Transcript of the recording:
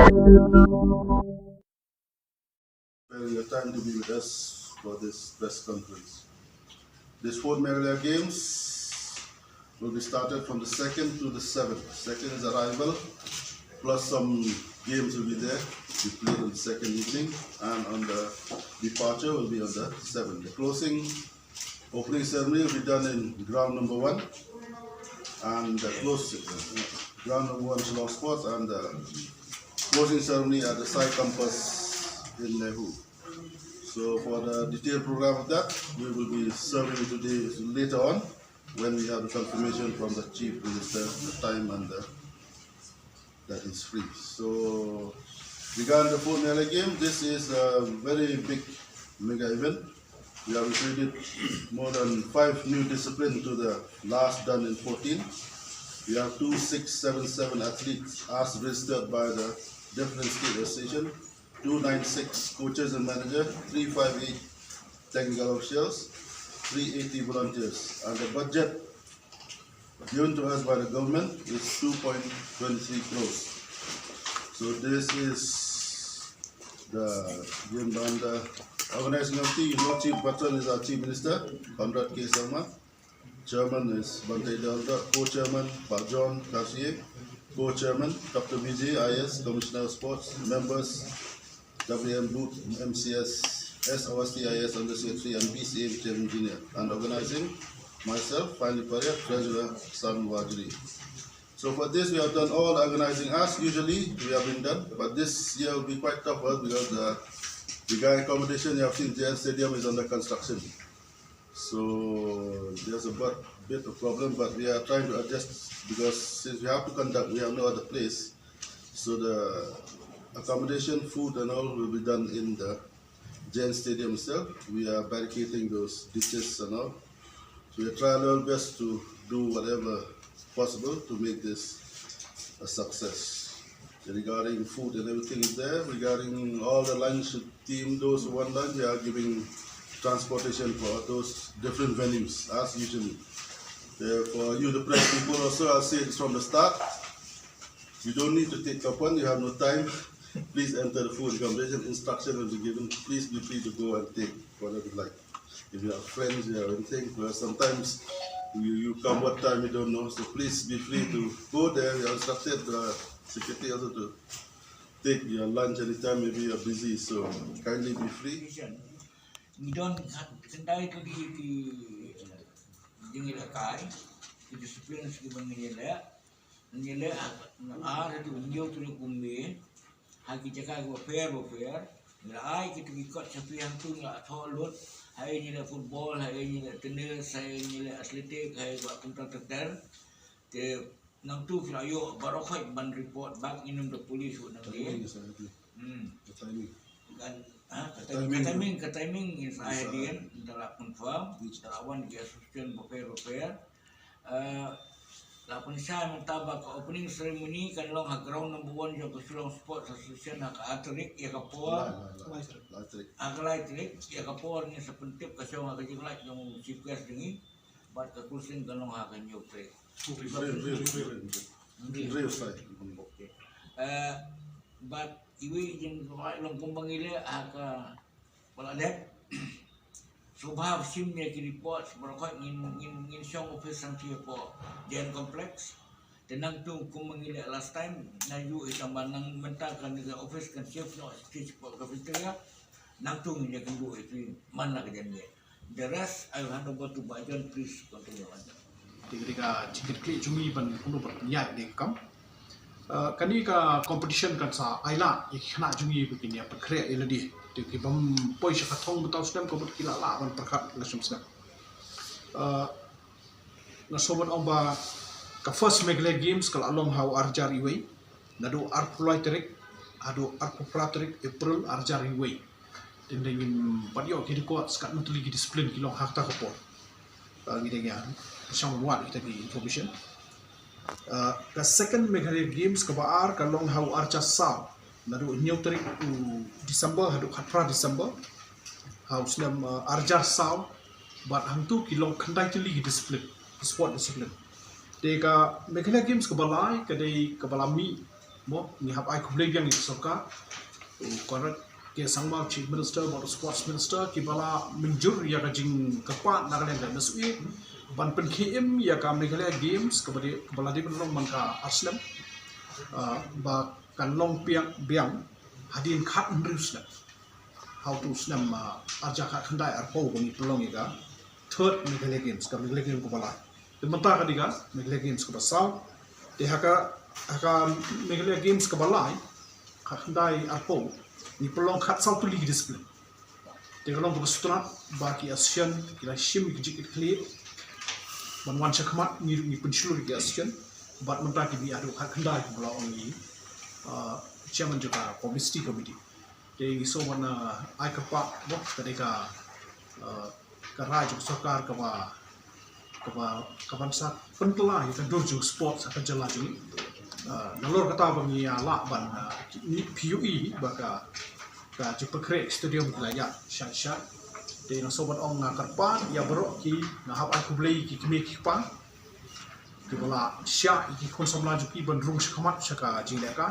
Sparing your time to be with us for this press conference. This fourth Meghalaya Games will be started from the 2nd to the 7th. Second is arrival, plus some games will be there to play on the second evening, and on the departure will be on the 7th. The closing opening ceremony will be done in ground number 1, and the ground number 1 is Long Sports, and the closing ceremony at the side campus in Nehu. So for the detailed program of that, we will be serving today later on when we have the confirmation from the Chief Minister, the time and that is free. So regarding the 4 Meghalaya game, this is a very big mega event. We have included more than 5 new disciplines to the last done in 14. We have 2677 athletes as registered by the different state association, 296 coaches and managers, 358 technical officials, 380 volunteers, and the budget given to us by the government is 2.23 crores. So this is the game on the organizing committee. You know, Chief Button is our Chief Minister, Conrad K. Salman. Chairman is Bante Dalda, co-chairman John Kassier, co-chairman Dr. Vijay IS, Commissioner of Sports, members WM Booth, MCS, SOST IS Undersecretary, and BCA Vice Engineer, and organizing myself, Fani Paria, Treasurer Sam Wajri. So for this we have done all organizing as usually we have been done, but this year will be quite tough because the guy accommodation you have seen JL Stadium is under construction. So there's a bit of problem, but we are trying to adjust because since we have to conduct, we have no other place. So the accommodation, food and all will be done in the JL Stadium itself. We are barricading those ditches and all. So we are trying our best to do whatever possible to make this a success. Regarding food and everything is there. Regarding all the lunch team, those who want lunch, we are giving transportation for those different venues as usually. For you, the press people, also I'll say it from the start. You don't need to take up one, you have no time. Please enter the food accommodation. Instruction will be given. Please be free to go and take whatever you like. If you have friends, you have anything, well, sometimes you come what time you don't know, so please be free to go there. You are instructed security also to take your lunch anytime, maybe you are busy, so kindly be free. We don't kendai tu di jengil kai di disiplin segi mengenai tu injau tu kumbi haki cakap gua fair nila ai kita ikut siapa yang tu nggak tolot hari ni football, hari ni tenis, hari ni atletik, hari buat komputer te nang tu flayo baru kau ban report back inum the police nang dia ke timing is ideal dalam confirm dalam dia sustain repair lapun saya mentabak opening ceremony kan long ground number 1 yang Long Sports Association hak atrik ya kapor atrik ya kapor ni sepentip kasih orang kerja like yang chief guest ni buat ke closing kan long hak new trade but iwi yang long kumbang ile aka wala net subhab sim ni ki report berkait ngin shong office santi po Jen complex tenang tu kumbang ile last time na yu itambah nang mentakan ni office kan chef no stage po cafeteria nang tu ni kan du itu mana kejadian dia the rest I will hand over to Bajan, please continue on. Ketika cikit cumi ban kuno berniat ni kam kani ka competition kan sa island ikhna jungi begini apa kre eladi de ki bam poi sha thong butaw stem ko bot kila la ban prakhat na sumsna na sobat omba ka first Meghalaya games kala along how arjar iway nado arploiterik ado arpopratrik April arjar iway dindingin padio ki ko skat mutuli ki discipline ki long hakta ko po ngidenya sang wat kita di information. The second Meghalaya Games kabaar kalong how archa sao nadu new tarik December hadu khatra December how slam arja sao but hantu kilong khandai tili discipline sport discipline te ka Meghalaya Games kabalai kadai kabalami mo ni hab ai kublei yang ni soka korat ke sangma chief minister or sports minister ki bala minjur ya ka jing kapa Nagaland dan nasui ban pen KM ya ka Meghalaya games kepada bala di penong man ka aslam ba kan long piang biang hadin khat ndrus na how to snam arja khat khandai arpo bani pelong ika third Meghalaya games ka Meghalaya games ko bala de mata ka diga Meghalaya games ko basau de haka Meghalaya games ka balai khat khandai arpo ni pelong khat sau tu ligi display te kalong ko strat baki asian kila shim ki jikit clear ban wan chakmat ni penshulu ki asian bat menta ki bi adu khat khandai ko bala ongi chairman juga publicity committee te so wana ai ka pa bo kadeka ka raj sarkar ka bansa pentla ya dojo sports akan jala jini nalor kata bangi ala ban ni PUE baka ka jepakre stadium laya sha de no sobat ong ngakarpa ya bro ki na hab aku blei ki kime ki pa ki bala sha ki konsom laju ki ban rung shkamat shaka jileka